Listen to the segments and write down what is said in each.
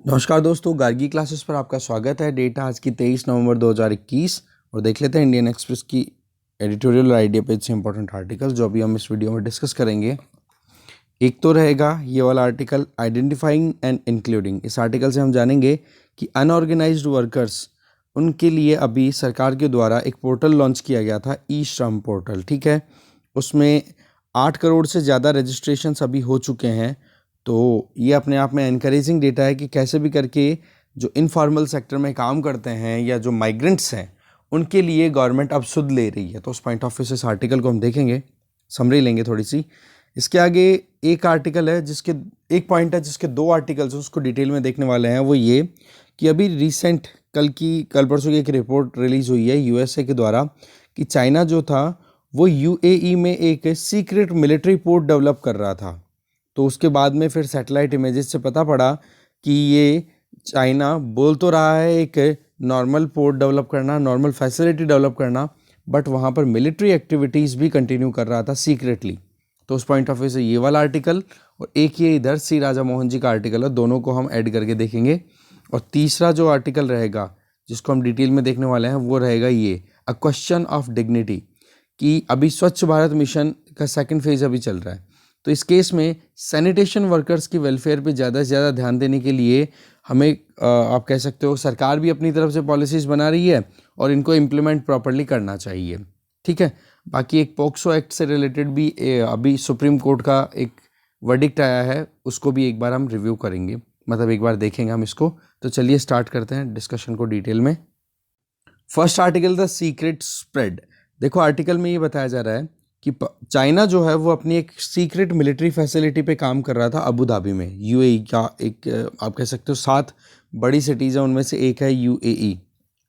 नमस्कार दोस्तों, गार्गी क्लासेस पर आपका स्वागत है। डेट आज की 23 नवंबर 2021 और देख लेते हैं इंडियन एक्सप्रेस की एडिटोरियल और आइडिया पेज से इंपॉर्टेंट आर्टिकल्स जो अभी हम इस वीडियो में डिस्कस करेंगे। एक तो रहेगा ये वाला आर्टिकल, आइडेंटिफाइंग एंड इंक्लूडिंग। इस आर्टिकल से हम जानेंगे कि अनऑर्गेनाइज्ड वर्कर्स, उनके लिए अभी सरकार के द्वारा एक पोर्टल लॉन्च किया गया था, ई श्रम पोर्टल। ठीक है, उसमें 8 करोड़ से ज़्यादा रजिस्ट्रेशंस अभी हो चुके हैं। तो ये अपने आप में एनकरेजिंग डेटा है कि कैसे भी करके जो इनफॉर्मल सेक्टर में काम करते हैं या जो माइग्रेंट्स हैं उनके लिए गवर्नमेंट अब सुध ले रही है। तो उस पॉइंट ऑफ व्यू से इस आर्टिकल को हम देखेंगे, समरी लेंगे थोड़ी सी। इसके आगे एक आर्टिकल है जिसके एक पॉइंट है जिसके 2 आर्टिकल्स हैं, उसको डिटेल में देखने वाले हैं। वो ये कि अभी रिसेंट कल परसों की एक रिपोर्ट रिलीज़ हुई है यूएसए के द्वारा कि चाइना जो था वो यूएई में एक सीक्रेट मिलिट्री पोर्ट डेवलप कर रहा था। तो उसके बाद में फिर सैटेलाइट इमेजेस से पता पड़ा कि ये चाइना बोल तो रहा है एक नॉर्मल पोर्ट डेवलप करना, नॉर्मल फैसिलिटी डेवलप करना, बट वहाँ पर मिलिट्री एक्टिविटीज़ भी कंटिन्यू कर रहा था सीक्रेटली। तो उस पॉइंट ऑफ व्यू से ये वाला आर्टिकल और एक ये इधर सी राजा मोहन जी का आर्टिकल है, दोनों को हम ऐड करके देखेंगे। और तीसरा जो आर्टिकल रहेगा जिसको हम डिटेल में देखने वाले हैं वो रहेगा ये, अ क्वेश्चन ऑफ डिग्निटी, कि अभी स्वच्छ भारत मिशन का सेकंड फेज अभी चल रहा है। तो इस केस में सैनिटेशन वर्कर्स की वेलफेयर पे ज़्यादा से ज़्यादा ध्यान देने के लिए हमें आप कह सकते हो सरकार भी अपनी तरफ से पॉलिसीज़ बना रही है और इनको इम्प्लीमेंट प्रॉपर्ली करना चाहिए। ठीक है, बाकी एक पॉक्सो एक्ट से रिलेटेड भी अभी सुप्रीम कोर्ट का एक वर्डिक्ट आया है, उसको भी एक बार हम रिव्यू करेंगे, मतलब एक बार देखेंगे हम इसको। तो चलिए स्टार्ट करते हैं डिस्कशन को डिटेल में। First article, the secret spread. देखो आर्टिकल में ये बताया जा रहा है कि चाइना जो है वो अपनी एक सीक्रेट मिलिट्री फैसिलिटी पे काम कर रहा था अबू धाबी में। यूएई का एक आप कह सकते हो 7 बड़ी सिटीज़ हैं, उनमें से एक है यूएई।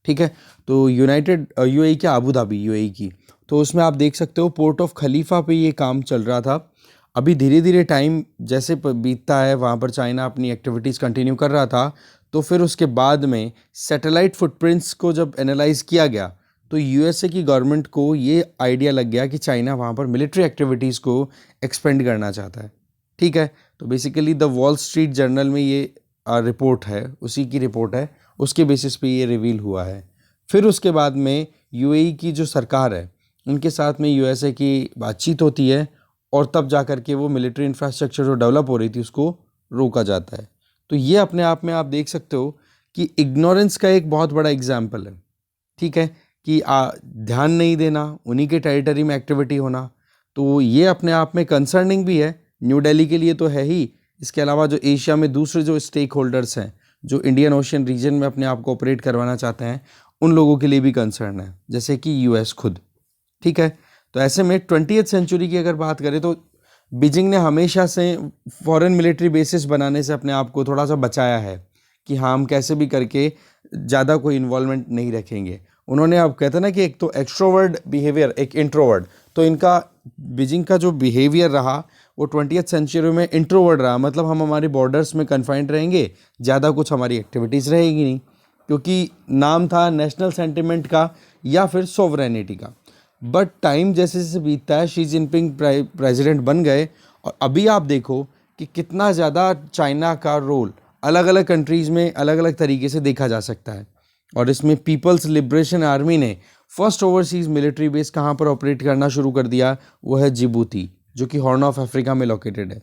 ठीक है, तो यूनाइटेड यूएई क्या, अबू धाबी यूएई की। तो उसमें आप देख सकते हो पोर्ट ऑफ खलीफा पे ये काम चल रहा था। अभी धीरे धीरे टाइम जैसे बीतता है वहाँ पर चाइना अपनी एक्टिविटीज़ कंटिन्यू कर रहा था। तो फिर उसके बाद में सैटेलाइट फुटप्रिंट्स को जब एनालाइज किया गया तो यूएसए की गवर्नमेंट को ये आइडिया लग गया कि चाइना वहाँ पर मिलिट्री एक्टिविटीज़ को एक्सपेंड करना चाहता है। ठीक है, तो basically the wall street journal में ये रिपोर्ट है, उसी की रिपोर्ट है, उसके बेसिस पे ये रिवील हुआ है। फिर उसके बाद में यूएई की जो सरकार है उनके साथ में यूएसए की बातचीत होती है और तब जा कर के वो मिलिट्री इंफ्रास्ट्रक्चर जो डेवलप हो रही थी उसको रोका जाता है। तो ये अपने आप में आप देख सकते हो कि इग्नोरेंस का एक बहुत बड़ा एग्जाम्पल है। ठीक है, कि ध्यान नहीं देना, उन्हीं के टेरिटरी में एक्टिविटी होना, तो ये अपने आप में कंसर्निंग भी है। न्यू दिल्ली के लिए तो है ही, इसके अलावा जो एशिया में दूसरे जो स्टेक होल्डर्स हैं जो इंडियन ओशियन रीजन में अपने आप को ऑपरेट करवाना चाहते हैं उन लोगों के लिए भी कंसर्न है, जैसे कि यूएस खुद। ठीक है, तो ऐसे में 20वीं सेंचुरी की अगर बात करें तो बीजिंग ने हमेशा से फॉरेन मिलिट्री बेसिस बनाने से अपने आप को थोड़ा सा बचाया है कि हाँ हम कैसे भी करके ज़्यादा कोई इन्वॉल्वमेंट नहीं रखेंगे। उन्होंने अब कहते हैं ना कि एक तो एक्सट्रोवर्ड बिहेवियर, एक इंट्रोवर्ड, तो इनका बीजिंग का जो बिहेवियर रहा वो 20वीं सेंचुरी में इंट्रोवर्ड रहा। मतलब हम हमारे बॉर्डर्स में कन्फाइंड रहेंगे, ज़्यादा कुछ हमारी एक्टिविटीज़ रहेगी नहीं, क्योंकि नाम था नेशनल सेंटिमेंट का या फिर सोवरेनिटी का। बट टाइम जैसे जैसे बीतता है, शी जिनपिंग प्रेसिडेंट बन गए और अभी आप देखो कि कितना ज़्यादा चाइना का रोल अलग अलग कंट्रीज़ में अलग अलग तरीके से देखा जा सकता है। और इसमें पीपल्स लिबरेशन आर्मी ने फर्स्ट ओवरसीज़ मिलिट्री बेस कहाँ पर ऑपरेट करना शुरू कर दिया, वो है जिबूती, जो कि हॉर्न ऑफ अफ्रीका में लोकेटेड है।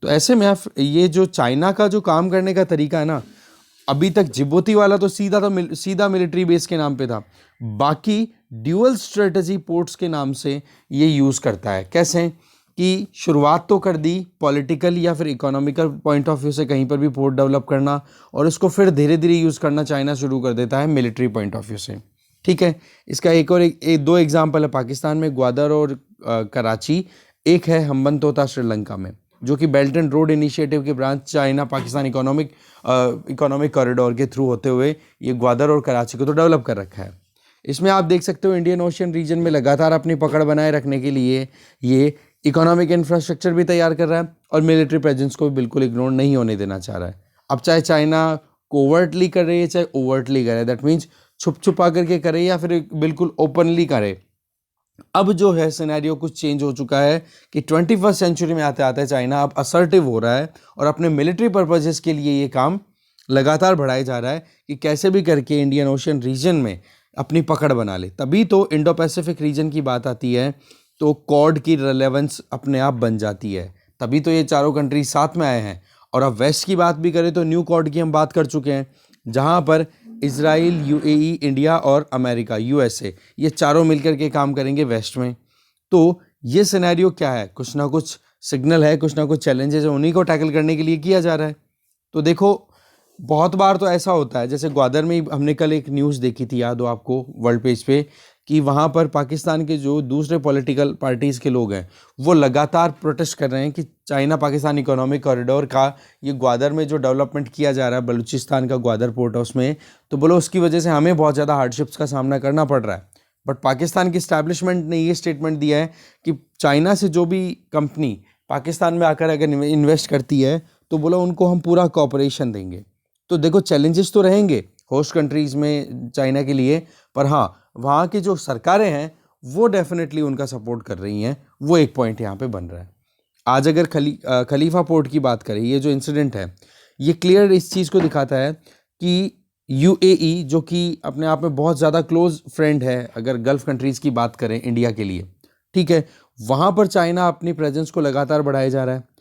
तो ऐसे में ये जो चाइना का जो काम करने का तरीका है ना, अभी तक जिबूती वाला तो सीधा मिलिट्री बेस के नाम पे था, बाकी ड्यूअल स्ट्रेटजी पोर्ट्स के नाम से ये यूज़ करता है। कैसे कि शुरुआत तो कर दी पॉलिटिकल या फिर इकोनॉमिकल पॉइंट ऑफ व्यू से कहीं पर भी पोर्ट डेवलप करना, और उसको फिर धीरे धीरे यूज़ करना चाइना शुरू कर देता है मिलिट्री पॉइंट ऑफ व्यू से। ठीक है, इसका दो एग्जाम्पल है पाकिस्तान में, ग्वादर और कराची, एक है हम्बनतोता श्रीलंका में, जो कि बेल्ट एंड रोड इनिशिएटिव के branch China Pakistan economic corridor के थ्रू होते हुए ये ग्वादर और कराची को तो डेवलप कर रखा है। इसमें आप देख सकते हो इंडियन ओशियन रीजन में लगातार अपनी पकड़ बनाए रखने के लिए ये इकोनॉमिक इंफ्रास्ट्रक्चर भी तैयार कर रहा है और मिलिट्री प्रेजेंस को भी बिल्कुल इग्नोर नहीं होने देना चाह रहा है। अब चाहे चाइना कोवर्टली कर रही है चाहे ओवर्टली करे, दैट मीन्स छुप छुपा करके करे या फिर बिल्कुल ओपनली करे, अब जो है सिनेरियो कुछ चेंज हो चुका है कि 21st सेंचुरी में आते आते चाइना अब असर्टिव हो रहा है और अपने मिलिट्री पर्पजेस के लिए ये काम लगातार बढ़ाया जा रहा है कि कैसे भी करके इंडियन ओशन रीजन में अपनी पकड़ बना ले। तभी तो इंडो पैसिफिक रीजन की बात आती है तो क्वाड की रेलेवेंस अपने आप बन जाती है। तभी तो ये चारों कंट्रीज साथ में आए हैं। और अब वेस्ट की बात भी करें तो न्यू क्वाड की हम बात कर चुके हैं, जहां पर इजराइल, यूएई, इंडिया और अमेरिका, यूएसए, ये चारों मिलकर के काम करेंगे वेस्ट में। तो ये सिनेरियो क्या है, कुछ ना कुछ सिग्नल है, कुछ ना कुछ चैलेंजेस है, उन्हीं को टैकल करने के लिए किया जा रहा है। तो देखो, बहुत बार तो ऐसा होता है, जैसे ग्वादर में हमने कल एक न्यूज़ देखी थी, याद हो आपको, वर्ल्ड पेज पे, कि वहाँ पर पाकिस्तान के जो दूसरे पॉलिटिकल पार्टीज़ के लोग हैं वो लगातार प्रोटेस्ट कर रहे हैं कि चाइना पाकिस्तान इकोनॉमिक कॉरिडोर का ये ग्वादर में जो डेवलपमेंट किया जा रहा है, बलूचिस्तान का ग्वादर पोर्ट है उसमें, तो बोलो उसकी वजह से हमें बहुत ज़्यादा हार्डशिप्स का सामना करना पड़ रहा है। बट पाकिस्तान की इस्टेब्लिशमेंट ने ये स्टेटमेंट दिया है कि चाइना से जो भी कंपनी पाकिस्तान में आकर अगर इन्वेस्ट करती है तो बोलो उनको हम पूरा कॉपरेशन देंगे। तो देखो, चैलेंजेस तो रहेंगे होस्ट कंट्रीज़ में चाइना के लिए, पर हाँ, वहाँ की जो सरकारें हैं वो डेफिनेटली उनका सपोर्ट कर रही हैं। वो एक पॉइंट यहाँ पे बन रहा है। आज अगर खलीफा पोर्ट की बात करें, ये जो इंसिडेंट है ये क्लियर इस चीज़ को दिखाता है कि यूएई, जो कि अपने आप में बहुत ज़्यादा क्लोज फ्रेंड है अगर गल्फ़ कंट्रीज़ की बात करें इंडिया के लिए, ठीक है, वहाँ पर चाइना अपनी प्रेजेंस को लगातार बढ़ाया जा रहा है।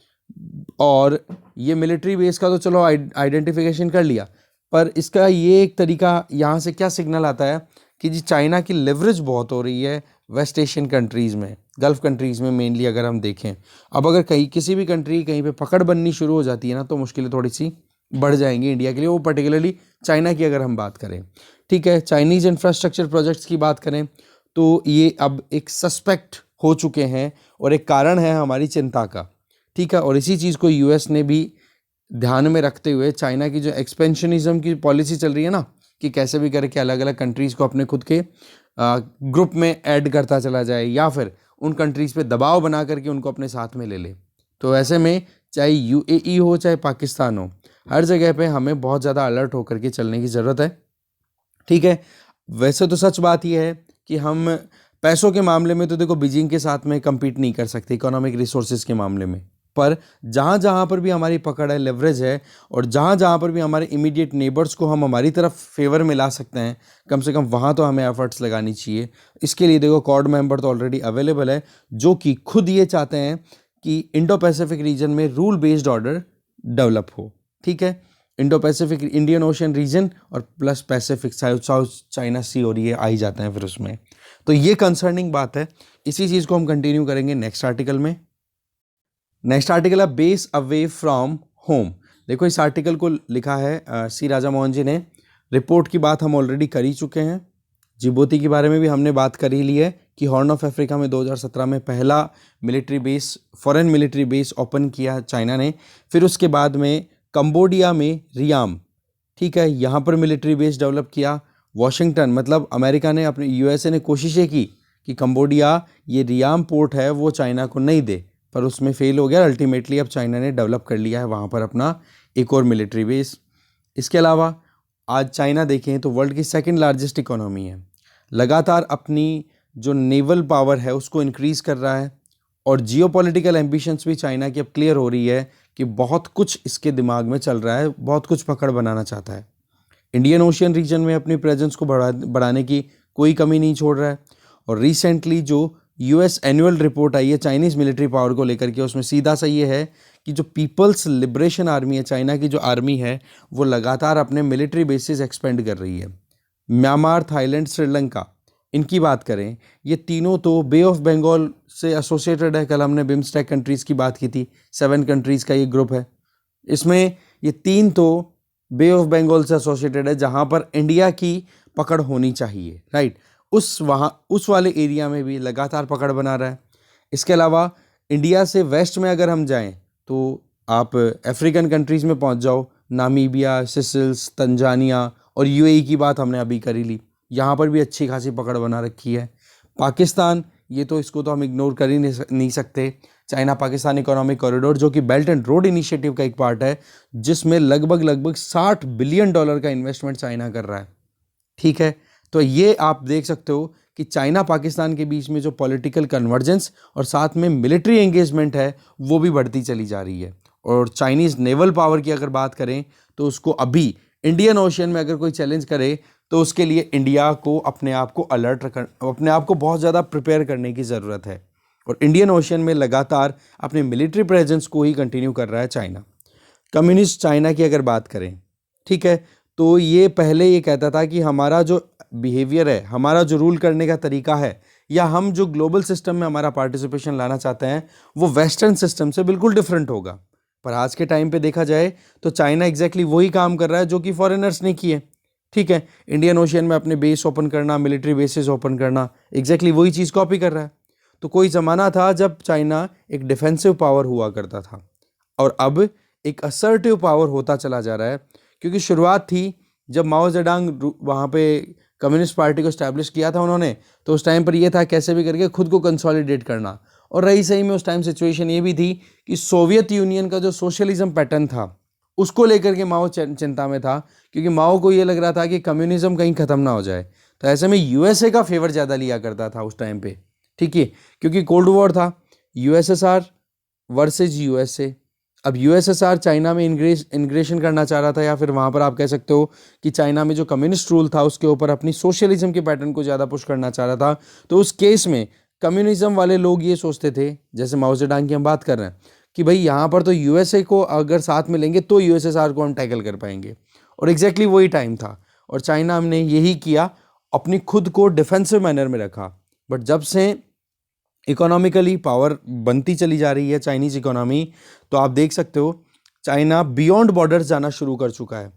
और ये मिलिट्री बेस का तो चलो आइडेंटिफिकेशन कर लिया, पर इसका ये एक तरीका यहाँ से क्या सिग्नल आता है कि जी चाइना की लेवरेज बहुत हो रही है वेस्ट एशियन कंट्रीज़ में, गल्फ़ कंट्रीज़ में मेनली अगर हम देखें। अब अगर कहीं किसी भी कंट्री कहीं पे पकड़ बननी शुरू हो जाती है ना, तो मुश्किलें थोड़ी सी बढ़ जाएंगी इंडिया के लिए, वो पर्टिकुलरली चाइना की अगर हम बात करें, ठीक है। चाइनीज़ इंफ्रास्ट्रक्चर प्रोजेक्ट्स की बात करें तो ये अब एक सस्पेक्ट हो चुके हैं और एक कारण है हमारी चिंता का, ठीक है। और इसी चीज़ को यूएस ने भी ध्यान में रखते हुए, चाइना की जो एक्सपेंशनिज्म की पॉलिसी चल रही है ना, कि कैसे भी करके अलग अलग कंट्रीज़ को अपने खुद के ग्रुप में ऐड करता चला जाए या फिर उन कंट्रीज़ पे दबाव बना करके उनको अपने साथ में ले ले। तो ऐसे में चाहे यूएई हो चाहे पाकिस्तान हो, हर जगह पे हमें बहुत ज़्यादा अलर्ट होकर के चलने की ज़रूरत है, ठीक है। वैसे तो सच बात यह है कि हम पैसों के मामले में तो देखो बीजिंग के साथ में कम्पीट नहीं कर सकते इकोनॉमिक रिसोर्सेज के मामले में, पर जहाँ जहाँ पर भी हमारी पकड़ है, लेवरेज है, और जहाँ जहाँ पर भी हमारे इमीडिएट नेबर्स को हम हमारी तरफ फेवर में ला सकते हैं, कम से कम वहाँ तो हमें एफर्ट्स लगानी चाहिए। इसके लिए देखो, क्वाड मेंबर तो ऑलरेडी अवेलेबल है जो कि खुद ये चाहते हैं कि इंडो पैसिफिक रीजन में रूल बेस्ड ऑर्डर डेवलप हो, ठीक है। Indo Pacific, Indian Ocean region और plus Pacific, South China Sea और ये आ ही जाते हैं फिर उसमें। तो ये कंसर्निंग बात है। इसी चीज़ को हम कंटिन्यू करेंगे नेक्स्ट आर्टिकल में। नेक्स्ट आर्टिकल है बेस अवे फ्रॉम होम। देखो, इस आर्टिकल को लिखा है सी राजा मोहन जी ने। रिपोर्ट की बात हम ऑलरेडी कर ही चुके हैं, जिबूती के बारे में भी हमने बात कर ही ली है कि हॉर्न ऑफ अफ्रीका में 2017 में पहला military base, foreign military base open किया चाइना ने। फिर उसके बाद में कंबोडिया में रियाम, ठीक है, यहाँ पर मिलिट्री बेस डेवलप किया। वॉशिंगटन, मतलब अमेरिका ने, अपने यूएसए ने कोशिशें की कि कंबोडिया ये रियाम पोर्ट है वो चाइना को नहीं दे, पर उसमें फेल हो गया। अल्टीमेटली अब चाइना ने डेवलप कर लिया है वहाँ पर अपना एक और मिलिट्री बेस। इसके अलावा आज चाइना देखें तो वर्ल्ड की सेकंड लार्जेस्ट इकोनॉमी है, लगातार अपनी जो नेवल पावर है उसको इंक्रीज़ कर रहा है, और जियोपॉलिटिकल एम्बिशंस भी चाइना की अब क्लियर हो रही है कि बहुत कुछ इसके दिमाग में चल रहा है, बहुत कुछ पकड़ बनाना चाहता है। इंडियन ओशियन रीजन में अपनी प्रेजेंस को बढ़ाने की कोई कमी नहीं छोड़ रहा है। और रिसेंटली जो यूएस एनुअल रिपोर्ट आई है चाइनीज़ मिलिट्री पावर को लेकर के, उसमें सीधा सा ये है कि जो पीपल्स लिबरेशन आर्मी है, चाइना की जो आर्मी है, वो लगातार अपने मिलिट्री बेसिस एक्सपेंड कर रही है। म्यांमार, थाईलैंड, श्रीलंका, इनकी बात करें, ये तीनों तो बे ऑफ बंगाल से एसोसिएटेड है। कल हमने बिम्स्टेक कंट्रीज़ की बात की थी, 7 कंट्रीज़ का ये ग्रुप है। इसमें ये 3 तो बे ऑफ बंगाल से एसोसिएटेड है, जहाँ पर इंडिया की पकड़ होनी चाहिए, राइट। उस वाले एरिया में भी लगातार पकड़ बना रहा है। इसके अलावा इंडिया से वेस्ट में अगर हम जाएं तो आप अफ्रीकन कंट्रीज़ में पहुंच जाओ, नामीबिया, सिसिल्स, तंजानिया, और यूएई की बात हमने अभी करी ली, यहाँ पर भी अच्छी खासी पकड़ बना रखी है। पाकिस्तान, ये तो इसको तो हम इग्नोर कर ही नहीं सकते। चाइना पाकिस्तान इकोनॉमिक कॉरिडोर, जो कि बेल्ट एंड रोड इनिशिएटिव का एक पार्ट है, जिसमें लगभग $60 बिलियन का इन्वेस्टमेंट चाइना कर रहा है, ठीक है। तो ये आप देख सकते हो कि चाइना पाकिस्तान के बीच में जो पॉलिटिकल कन्वर्जेंस और साथ में मिलिट्री एंगेजमेंट है वो भी बढ़ती चली जा रही है। और चाइनीज़ नेवल पावर की अगर बात करें तो उसको अभी इंडियन ओशियन में अगर कोई चैलेंज करे तो उसके लिए इंडिया को अपने आप को अपने आप को बहुत ज़्यादा प्रिपेयर करने की ज़रूरत है। और इंडियन ओशियन में लगातार अपने मिलिट्री प्रेजेंस को ही कंटिन्यू कर रहा है चाइना। कम्युनिस्ट चाइना की अगर बात करें, ठीक है, तो ये पहले ये कहता था कि हमारा जो बिहेवियर है, हमारा जो रूल करने का तरीका है, या हम जो ग्लोबल सिस्टम में हमारा पार्टिसिपेशन लाना चाहते हैं वो वेस्टर्न सिस्टम से बिल्कुल डिफरेंट होगा। पर आज के टाइम पे देखा जाए तो चाइना एग्जैक्टली वही काम कर रहा है जो कि फॉरेनर्स ने किए। ठीक है, इंडियन ओशियन में अपने बेस ओपन करना, मिलिट्री बेसिस ओपन करना, एग्जैक्टली वही चीज़ कॉपी कर रहा है। तो कोई ज़माना था जब चाइना एक डिफेंसिव पावर हुआ करता था और अब एक असर्टिव पावर होता चला जा रहा है। क्योंकि शुरुआत थी जब माओ जेडांग वहाँ पे कम्युनिस्ट पार्टी को स्टैब्लिश किया था उन्होंने, तो उस टाइम पर ये था कैसे भी करके खुद को कंसोलिडेट करना। और रही सही में उस टाइम सिचुएशन ये भी थी कि सोवियत यूनियन का जो सोशलिज्म पैटर्न था उसको लेकर के माओ चिंता में था, क्योंकि माओ को ये लग रहा था कि कम्युनिज्म कहीं ख़त्म ना हो जाए। तो ऐसे में यूएसए का फेवर ज़्यादा लिया करता था उस टाइम पे। ठीक है, क्योंकि कोल्ड वॉर था, यूएसएसआर वर्सेज यूएसए। अब यूएसएसआर चाइना में इंग्रेशन करना चाह रहा था, या फिर वहाँ पर आप कह सकते हो कि चाइना में जो कम्युनिस्ट रूल था उसके ऊपर अपनी सोशलिज्म के पैटर्न को ज़्यादा पुश करना चाह रहा था। तो उस केस में कम्युनिज्म वाले लोग ये सोचते थे, जैसे माओ जेडांग की हम बात कर रहे हैं, कि भाई यहाँ पर तो यूएसए को अगर साथ में लेंगे तो यूएसएसआर को हम टैकल कर पाएंगे। और एग्जैक्टली वही टाइम था और चाइना हमने यही किया, अपनी खुद को डिफेंसिव मैनर में रखा। बट जब से इकोनॉमिकली पावर बनती चली जा रही है चाइनीज़ इकोनॉमी, तो आप देख सकते हो चाइना बियॉन्ड बॉर्डर्स जाना शुरू कर चुका है।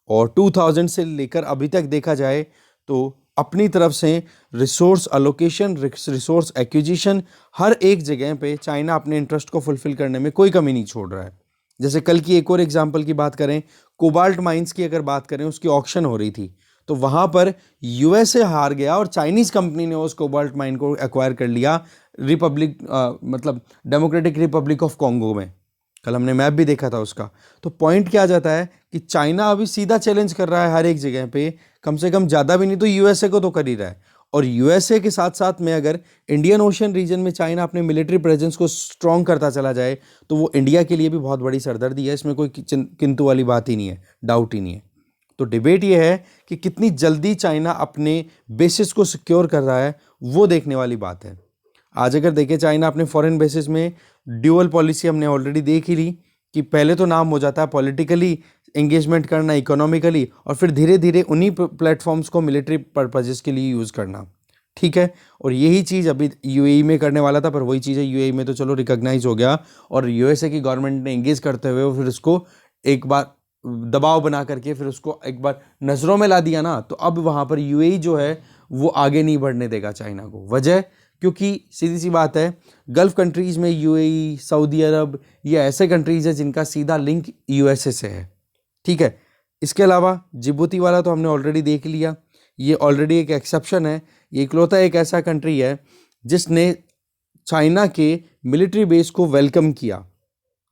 और 2000 से लेकर अभी तक देखा जाए तो अपनी तरफ से रिसोर्स अलोकेशन, रिसोर्स एक्विजिशन, हर एक जगह पे चाइना अपने इंटरेस्ट को फुलफिल करने में कोई कमी नहीं छोड़ रहा है। जैसे कल की एक और एग्जांपल की बात करें, कोबाल्ट माइंस की अगर बात करें, उसकी ऑक्शन हो रही थी, तो वहाँ पर यूएसए हार गया और चाइनीज़ कंपनी ने उस कोबाल्ट माइन को एक्वायर कर लिया मतलब डेमोक्रेटिक रिपब्लिक ऑफ कॉन्गो में। कल हमने मैप भी देखा था उसका। तो पॉइंट क्या आ जाता है कि चाइना अभी सीधा चैलेंज कर रहा है हर एक जगह पे, कम से कम ज़्यादा भी नहीं तो यूएसए को तो कर ही रहा है। और यूएसए के साथ साथ में अगर इंडियन ओशन रीजन में चाइना अपने मिलिट्री प्रेजेंस को स्ट्रॉन्ग करता चला जाए तो वो इंडिया के लिए भी बहुत बड़ी सरदर्दी है। इसमें कोई किंतु वाली बात ही नहीं है, डाउट ही नहीं है। तो डिबेट ये है कि कितनी जल्दी चाइना अपने बेसिस को सिक्योर कर रहा है, वो देखने वाली बात है। आज अगर देखें चाइना अपने फॉरेन बेसिस में ड्यूअल पॉलिसी हमने ऑलरेडी देख ही ली कि पहले तो नाम हो जाता है पॉलिटिकली एंगेजमेंट करना, इकोनॉमिकली, और फिर धीरे धीरे उन्हीं प्लेटफॉर्म्स को मिलिट्री पर्पजेस के लिए यूज़ करना। ठीक है, और यही चीज़ अभी यूएई में करने वाला था, पर वही चीज़ है यूएई में तो चलो रिकॉग्नाइज हो गया और यूएसए की गवर्नमेंट ने एंगेज करते हुए फिर उसको एक बार दबाव बना करके फिर उसको एक बार नज़रों में ला दिया ना, तो अब वहाँ पर यूएई जो है वो आगे नहीं बढ़ने देगा चाइना को। वजह क्योंकि सीधी सी बात है, गल्फ कंट्रीज़ में यूएई, सऊदी अरब, ये ऐसे कंट्रीज़ है जिनका सीधा लिंक यूएसए से है। ठीक है, इसके अलावा जिबूती वाला तो हमने ऑलरेडी देख लिया, ये ऑलरेडी एक एक्सेप्शन है। ये इकलौता एक ऐसा कंट्री है जिसने चाइना के मिलिट्री बेस को वेलकम किया,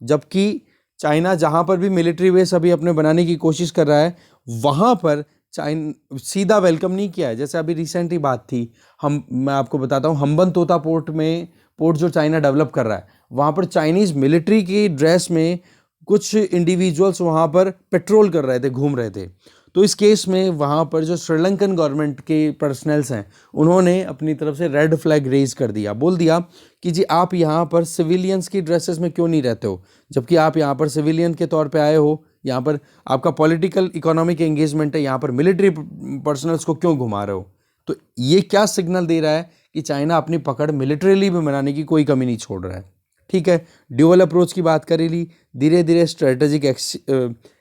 जबकि चाइना जहाँ पर भी मिलिट्री बेस अभी अपने बनाने की कोशिश कर रहा है वहाँ पर चाइना सीधा वेलकम नहीं किया है। जैसे अभी रिसेंट ही बात थी, मैं आपको बताता हूँ, हम्बन तोता पोर्ट जो चाइना डेवलप कर रहा है, वहाँ पर चाइनीज़ मिलिट्री की ड्रेस में कुछ इंडिविजुअल्स वहाँ पर पेट्रोल कर रहे थे, घूम रहे थे। तो इस केस में वहाँ पर जो श्रीलंकन गवर्नमेंट के पर्सनल्स हैं उन्होंने अपनी तरफ से रेड फ्लैग रेज कर दिया, बोल दिया कि जी आप यहाँ पर सिविलियंस की ड्रेसेस में क्यों नहीं रहते हो, जबकि आप यहाँ पर सिविलियन के तौर पे आए हो, यहाँ पर आपका पॉलिटिकल इकोनॉमिक एंगेजमेंट है, यहाँ पर मिलिट्री पर्सनल्स को क्यों घुमा रहे हो। तो ये क्या सिग्नल दे रहा है कि चाइना अपनी पकड़ मिलिट्रीली भी बनाने की कोई कमी नहीं छोड़ रहा है। ठीक है, ड्यूअल अप्रोच की बात करी ली, धीरे धीरे स्ट्रेटेजिक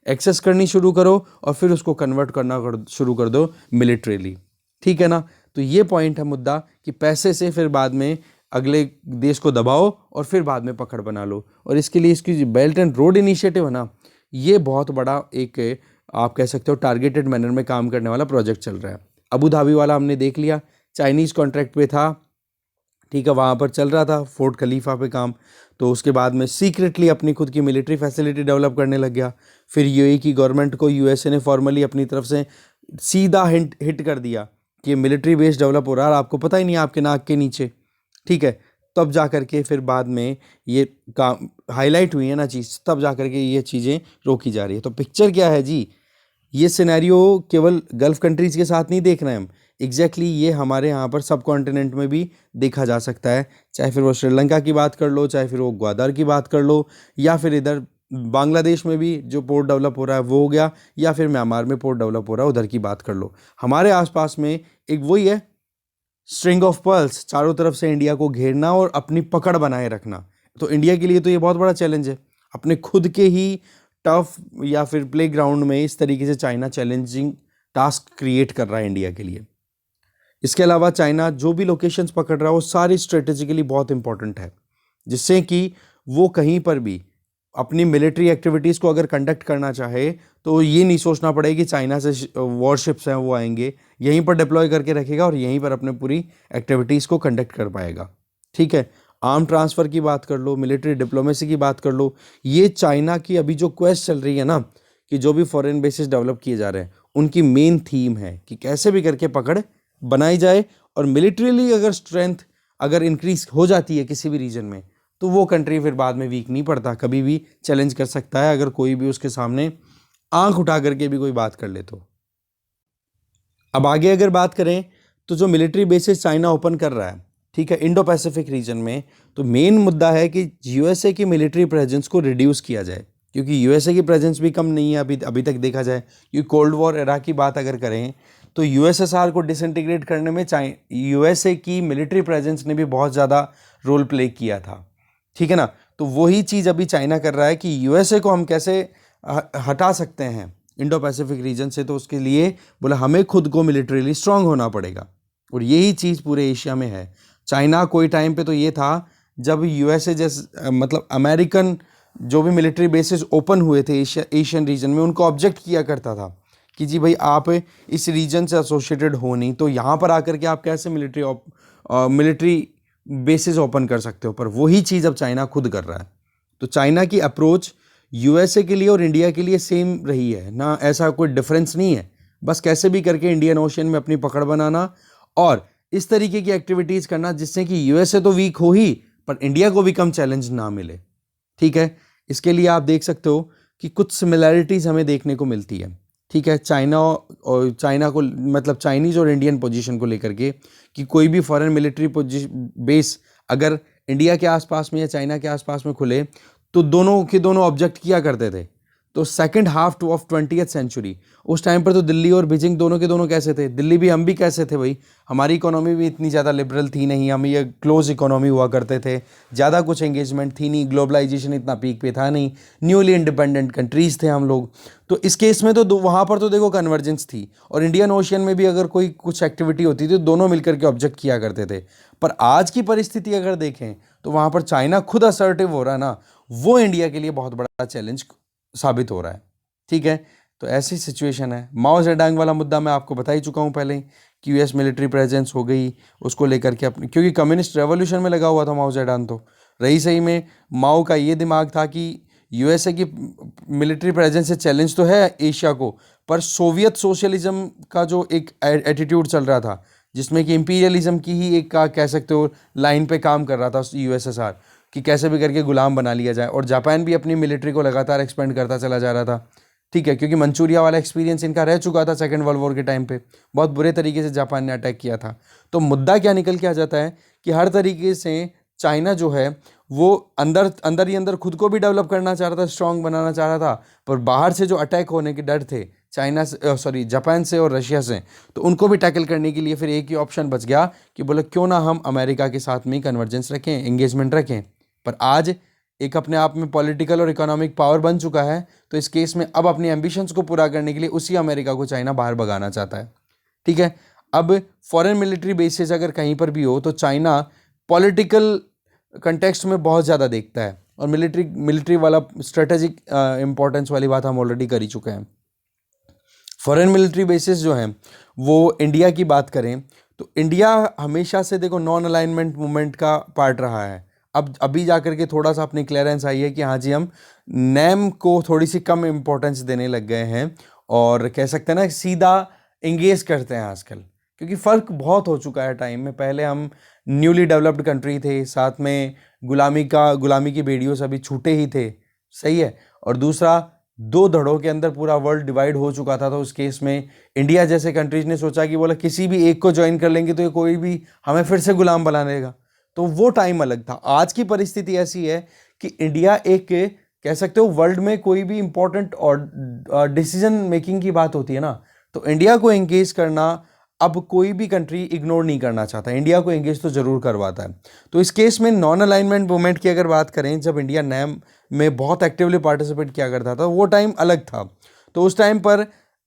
एक्सेस करनी शुरू करो और फिर उसको कन्वर्ट करना शुरू कर दो मिलिट्रीली। ठीक है ना, तो ये पॉइंट है मुद्दा कि पैसे से फिर बाद में अगले देश को दबाओ और फिर बाद में पकड़ बना लो। और इसके लिए इसकी जो बेल्ट एंड रोड इनिशिएटिव है ना, ये बहुत बड़ा एक आप कह सकते हो टारगेटेड मैनर में काम करने वाला प्रोजेक्ट चल रहा है। अबू धाबी वाला हमने देख लिया, चाइनीज़ कॉन्ट्रैक्ट पे था। ठीक है, वहाँ पर चल रहा था फोर्ट खलीफा पे काम। तो उसके बाद में सीक्रेटली अपनी खुद की मिलिट्री फैसिलिटी डेवलप करने लग गया। फिर यूएई की गवर्नमेंट को यूएसए ने फॉर्मली अपनी तरफ से सीधा हिट कर दिया कि मिलिट्री बेस डेवलप हो रहा है, आपको पता ही नहीं, आपके नाक के नीचे। ठीक है, तब जा कर के फिर बाद में ये काम हाईलाइट हुई है ना चीज़, तब जा कर के ये चीज़ें रोकी जा रही है। तो पिक्चर क्या है जी, ये सिनेरियो केवल गल्फ कंट्रीज़ के साथ नहीं देख रहे हैं हम, एग्जैक्टली ये हमारे यहाँ पर सब कॉन्टिनेंट में भी देखा जा सकता है। चाहे फिर वो श्रीलंका की बात कर लो, चाहे फिर वो ग्वादर की बात कर लो, या फिर इधर बांग्लादेश में भी जो पोर्ट डेवलप हो रहा है वो हो गया, या फिर म्यांमार में पोर्ट डेवलप हो रहा है उधर की बात कर लो। हमारे आसपास में एक वही है स्ट्रिंग ऑफ पर्ल्स, चारों तरफ से इंडिया को घेरना और अपनी पकड़ बनाए रखना। तो इंडिया के लिए तो ये बहुत बड़ा चैलेंज है, अपने खुद के ही टफ या फिर प्लेग्राउंड में इस तरीके से चाइना चैलेंजिंग टास्क क्रिएट कर रहा है इंडिया के लिए। इसके अलावा चाइना जो भी लोकेशंस पकड़ रहा है वो सारी स्ट्रेटेजिकली बहुत इंपॉर्टेंट है, जिससे कि वो कहीं पर भी अपनी मिलिट्री एक्टिविटीज़ को अगर कंडक्ट करना चाहे तो ये नहीं सोचना पड़ेगा कि चाइना से वॉरशिप्स हैं वो आएंगे, यहीं पर डिप्लॉय करके रखेगा और यहीं पर अपने पूरी एक्टिविटीज़ को कंडक्ट कर पाएगा। ठीक है, आर्म ट्रांसफ़र की बात कर लो, मिलिट्री डिप्लोमेसी की बात कर लो, ये चाइना की अभी जो क्वेस्ट चल रही है ना, कि जो भी फॉरेन बेसिस डेवलप किए जा रहे हैं उनकी मेन थीम है कि कैसे भी करके पकड़ बनाई जाए, और मिलिट्रीली अगर स्ट्रेंथ अगर इंक्रीज हो जाती है किसी भी रीजन में तो वो कंट्री फिर बाद में वीक नहीं पड़ता, कभी भी चैलेंज कर सकता है अगर कोई भी उसके सामने आंख उठा करके भी कोई बात कर ले तो। अब आगे अगर बात करें तो जो मिलिट्री बेसिस चाइना ओपन कर रहा है, ठीक है, इंडो पैसिफिक रीजन में, तो मेन मुद्दा है कि यूएसए की मिलिट्री प्रेजेंस को रिड्यूस किया जाए, क्योंकि यूएसए की प्रेजेंस भी कम नहीं है अभी तक देखा जाए। क्योंकि कोल्ड वॉर एरा की बात अगर करें तो यूएसएसआर को डिसइंटीग्रेट करने में यूएसए की मिलिट्री प्रेजेंस ने भी बहुत ज़्यादा रोल प्ले किया था। ठीक है ना, तो वही चीज़ अभी चाइना कर रहा है कि यूएसए को हम कैसे हटा सकते हैं इंडो पैसिफिक रीजन से। तो उसके लिए बोला हमें खुद को मिलिट्रीली स्ट्रांग होना पड़ेगा, और यही चीज़ पूरे एशिया में है। चाइना कोई टाइम पे तो ये था जब यूएसए जैसे मतलब अमेरिकन जो भी मिलिट्री बेसिस ओपन हुए थे एशियन रीजन में, उनको ऑब्जेक्ट किया करता था कि जी भाई आप इस रीजन से एसोसिएटेड हो नहीं, तो यहाँ पर आकर के आप कैसे मिलिट्री बेसिस ओपन कर सकते हो। पर वही चीज़ अब चाइना खुद कर रहा है। तो चाइना की अप्रोच यूएसए के लिए और इंडिया के लिए सेम रही है ना, ऐसा कोई डिफरेंस नहीं है। बस कैसे भी करके इंडियन ओशन में अपनी पकड़ बनाना और इस तरीके की एक्टिविटीज़ करना जिससे कि यूएसए तो वीक हो ही पर इंडिया को भी कम चैलेंज ना मिले। ठीक है, इसके लिए आप देख सकते हो कि कुछ सिमिलैरिटीज़ हमें देखने को मिलती है। ठीक है, चाइना को मतलब चाइनीज़ और इंडियन पोजीशन को लेकर के कि कोई भी फॉरेन मिलिट्री बेस अगर इंडिया के आसपास में या चाइना के आसपास में खुले तो दोनों के दोनों ऑब्जेक्ट किया करते थे। तो second half of 20th century उस टाइम पर तो दिल्ली और बीजिंग दोनों के दोनों कैसे थे, दिल्ली भी हम भी कैसे थे भाई, हमारी इकोनॉमी भी इतनी ज़्यादा लिबरल थी नहीं, हम ये क्लोज इकोनॉमी हुआ करते थे, ज़्यादा कुछ एंगेजमेंट थी नहीं, ग्लोबलाइजेशन इतना पीक पे था नहीं, न्यूली इंडिपेंडेंट कंट्रीज़ थे हम लोग। तो इस केस में तो वहाँ पर तो देखो कन्वर्जेंस थी, और इंडियन ओशियन में भी अगर कोई कुछ एक्टिविटी होती थी तो दोनों मिलकर के ऑब्जेक्ट किया करते थे। पर आज की परिस्थिति अगर देखें तो वहाँ पर चाइना खुद असर्टिव हो रहा है ना, वो इंडिया के लिए बहुत बड़ा चैलेंज साबित हो रहा है। ठीक है, तो ऐसी सिचुएशन है। माओ जेडांग वाला मुद्दा मैं आपको बता ही चुका हूँ पहले कि यूएस मिलिट्री प्रेजेंस हो गई उसको लेकर के अपनी, क्योंकि कम्युनिस्ट रेवोल्यूशन में लगा हुआ था माओ जेडांग, तो रही सही में माओ का ये दिमाग था कि यूएसए की मिलिट्री प्रेजेंस से चैलेंज तो है एशिया को, पर सोवियत सोशलिज्म का जो एक एटीट्यूड चल रहा था जिसमें कि इंपीरियलिज्म की ही एक का कह सकते हो लाइन पे काम कर रहा था यूएसएसआर, कि कैसे भी करके गुलाम बना लिया जाए। और जापान भी अपनी मिलिट्री को लगातार एक्सपेंड करता चला जा रहा था। ठीक है, क्योंकि मंचूरिया वाला एक्सपीरियंस इनका रह चुका था सेकेंड वर्ल्ड वॉर के टाइम पे, बहुत बुरे तरीके से जापान ने अटैक किया था। तो मुद्दा क्या निकल के आ जाता है कि हर तरीके से चाइना जो है वो अंदर ही अंदर खुद को भी डेवलप करना चाह रहा था, स्ट्रांग बनाना चाह रहा था, पर बाहर से जो अटैक होने के डर थे जापान से और रशिया से, तो उनको भी टैकल करने के लिए फिर एक ही ऑप्शन बच गया कि बोले क्यों ना हम अमेरिका के साथ में कन्वर्जेंस रखें, एंगेजमेंट रखें। पर आज एक अपने आप में पॉलिटिकल और इकोनॉमिक पावर बन चुका है, तो इस केस में अब अपनी एम्बिशंस को पूरा करने के लिए उसी अमेरिका को चाइना बाहर भगाना चाहता है। ठीक है, अब फॉरेन मिलिट्री बेसिस अगर कहीं पर भी हो तो चाइना पॉलिटिकल कंटेक्स्ट में बहुत ज़्यादा देखता है, और मिलिट्री वाला स्ट्रेटेजिक इंपॉर्टेंस वाली बात हम ऑलरेडी कर ही चुके हैं। फॉरेन मिलिट्री बेसिस जो हैं वो इंडिया की बात करें तो इंडिया हमेशा से देखो नॉन अलाइनमेंट मूवमेंट का पार्ट रहा है। अब अभी जाकर के थोड़ा सा अपनी क्लियरेंस आई है कि हाँ जी हम नेम को थोड़ी सी कम इम्पोर्टेंस देने लग गए हैं, और कह सकते हैं ना सीधा इंगेज करते हैं आजकल, क्योंकि फ़र्क बहुत हो चुका है टाइम में। पहले हम न्यूली डेवलप्ड कंट्री थे, साथ में गुलामी की बेड़ियों से अभी छूटे ही थे, सही है। और दूसरा, दो धड़ों के अंदर पूरा वर्ल्ड डिवाइड हो चुका था। तो उस केस में इंडिया जैसे कंट्रीज ने सोचा कि बोला किसी भी एक को ज्वाइन कर लेंगे तो ये कोई भी हमें फिर से गुलाम बना लेगा। तो वो टाइम अलग था। आज की परिस्थिति ऐसी है कि इंडिया एक, कह सकते हो, वर्ल्ड में कोई भी इंपॉर्टेंट और डिसीजन मेकिंग की बात होती है ना, तो इंडिया को एंगेज करना अब कोई भी कंट्री इग्नोर नहीं करना चाहता, इंडिया को एंगेज तो जरूर करवाता है। तो इस केस में नॉन अलाइनमेंट मूवमेंट की अगर बात करें, जब इंडिया नैम में बहुत एक्टिवली पार्टिसिपेट किया करता था, वो टाइम अलग था। तो उस टाइम पर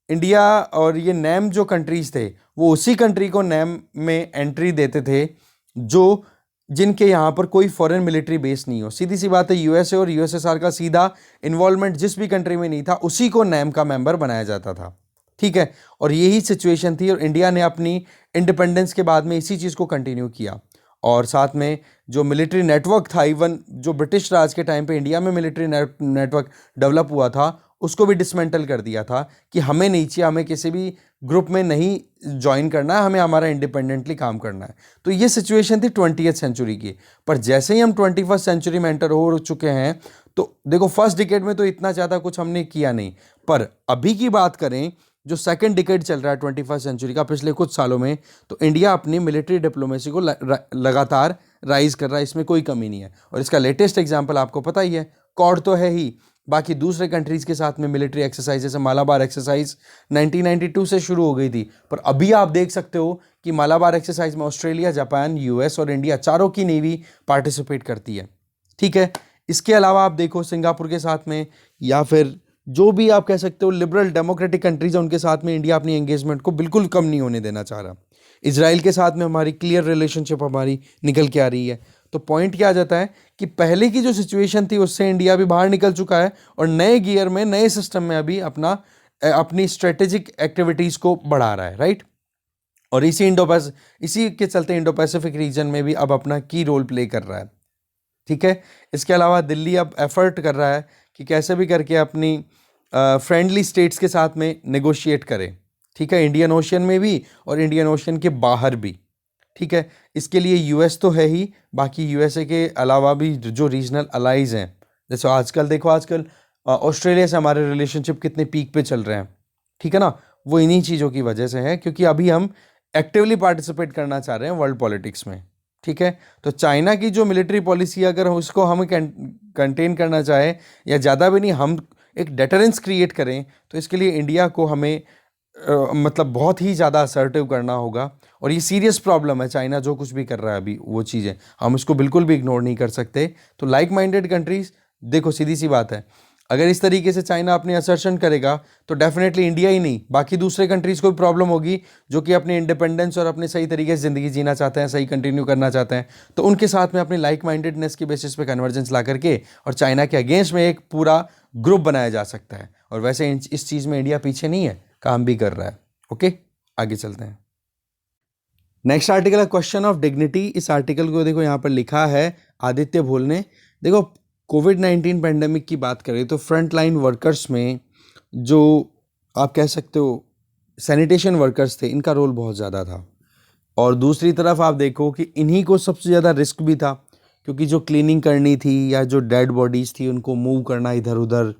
इंडिया और ये नैम जो कंट्रीज थे, वो उसी कंट्री को नैम में एंट्री देते थे जो जिनके यहाँ पर कोई फॉरेन मिलिट्री बेस नहीं हो। सीधी सी बात है, यूएसए और यूएसएसआर का सीधा इन्वॉल्वमेंट जिस भी कंट्री में नहीं था, उसी को नैम का मेंबर बनाया जाता था, ठीक है। और यही सिचुएशन थी, और इंडिया ने अपनी इंडिपेंडेंस के बाद में इसी चीज़ को कंटिन्यू किया। और साथ में जो मिलिट्री नेटवर्क था, इवन जो ब्रिटिश राज के टाइम पे इंडिया में मिलिट्री नेटवर्क डेवलप हुआ था, उसको भी डिसमेंटल कर दिया था कि हमें नहीं चाहिए, हमें किसी भी ग्रुप में नहीं ज्वाइन करना है, हमें हमारा इंडिपेंडेंटली काम करना है। तो ये सिचुएशन थी 20वीं सेंचुरी की। पर जैसे ही हम 21st सेंचुरी में एंटर हो चुके हैं, तो देखो फर्स्ट डिकेड में तो इतना ज़्यादा कुछ हमने किया नहीं, पर अभी की बात करें, जो सेकंड डिकेड चल रहा है 21st सेंचुरी का, पिछले कुछ सालों में, तो इंडिया अपनी मिलिट्री डिप्लोमेसी को लगातार राइज कर रहा है, इसमें कोई कमी नहीं है। और इसका लेटेस्ट एग्जांपल आपको पता ही है, क्वाड तो है ही, बाकी दूसरे कंट्रीज के साथ में मिलिट्री एक्सरसाइज, जैसे मालाबार एक्सरसाइज 1992 से शुरू हो गई थी, पर अभी आप देख सकते हो कि मालाबार एक्सरसाइज में ऑस्ट्रेलिया, जापान, यूएस और इंडिया चारों की नेवी पार्टिसिपेट करती है, ठीक है। इसके अलावा आप देखो सिंगापुर के साथ में, या फिर जो भी आप कह सकते हो लिबरल डेमोक्रेटिक कंट्रीज है, उनके साथ में इंडिया अपनी एंगेजमेंट को बिल्कुल कम नहीं होने देना चाह रहा। इजराइल के साथ में हमारी क्लियर रिलेशनशिप हमारी निकल के आ रही है। तो पॉइंट क्या आ जाता है कि पहले की जो सिचुएशन थी उससे इंडिया अभी बाहर निकल चुका है, और नए गियर में, नए सिस्टम में अभी अपनी स्ट्रेटेजिक एक्टिविटीज़ को बढ़ा रहा है, राइट। और इसी के चलते इंडो पैसिफिक रीजन में भी अब अपना की रोल प्ले कर रहा है, ठीक है। इसके अलावा दिल्ली अब एफर्ट कर रहा है कि कैसे भी करके अपनी फ्रेंडली स्टेट्स के साथ में नेगोशिएट करें, ठीक है, इंडियन ओशन में भी और इंडियन ओशन के बाहर भी, ठीक है। इसके लिए यूएस तो है ही, बाकी यूएसए के अलावा भी जो रीजनल अलाइज हैं, जैसे आजकल ऑस्ट्रेलिया से हमारे रिलेशनशिप कितने पीक पे चल रहे हैं, ठीक है ना, वो इन्हीं चीज़ों की वजह से है, क्योंकि अभी हम एक्टिवली पार्टिसिपेट करना चाह रहे हैं वर्ल्ड पॉलिटिक्स में, ठीक है। तो चाइना की जो मिलिट्री पॉलिसी, अगर उसको हम कंटेन करना चाहे, या ज़्यादा भी नहीं, हम एक डेटरेंस क्रिएट करें, तो इसके लिए इंडिया को हमें मतलब बहुत ही ज़्यादा असर्टिव करना होगा। और ये सीरियस प्रॉब्लम है, चाइना जो कुछ भी कर रहा है अभी, वो चीज़ें हम इसको बिल्कुल भी इग्नोर नहीं कर सकते। तो लाइक माइंडेड कंट्रीज़, देखो सीधी सी बात है, अगर इस तरीके से चाइना अपनी असर्शन करेगा, तो डेफिनेटली इंडिया ही नहीं, बाकी दूसरे कंट्रीज़ को भी प्रॉब्लम होगी, जो कि अपनी इंडिपेंडेंस और अपने सही तरीके से ज़िंदगी जीना चाहते हैं, सही कंटिन्यू करना चाहते हैं। तो उनके साथ में अपनी लाइक माइंडेडनेस के बेसिस पे कन्वर्जेंस ला करके और चाइना के अगेंस्ट में एक पूरा ग्रुप बनाया जा सकता है। और वैसे इस चीज़ में इंडिया पीछे नहीं है, काम भी कर रहा है। ओके, आगे चलते हैं। नेक्स्ट आर्टिकल है क्वेश्चन ऑफ डिग्निटी। इस आर्टिकल को देखो यहाँ पर लिखा है आदित्य भोल ने। देखो कोविड-19 पेंडेमिक की बात करें तो फ्रंट लाइन वर्कर्स में जो आप कह सकते हो सैनिटेशन वर्कर्स थे, इनका रोल बहुत ज़्यादा था। और दूसरी तरफ आप देखो कि इन्हीं को सबसे ज़्यादा रिस्क भी था, क्योंकि जो क्लीनिंग करनी थी या जो डेड बॉडीज़ थी उनको मूव करना इधर उधर,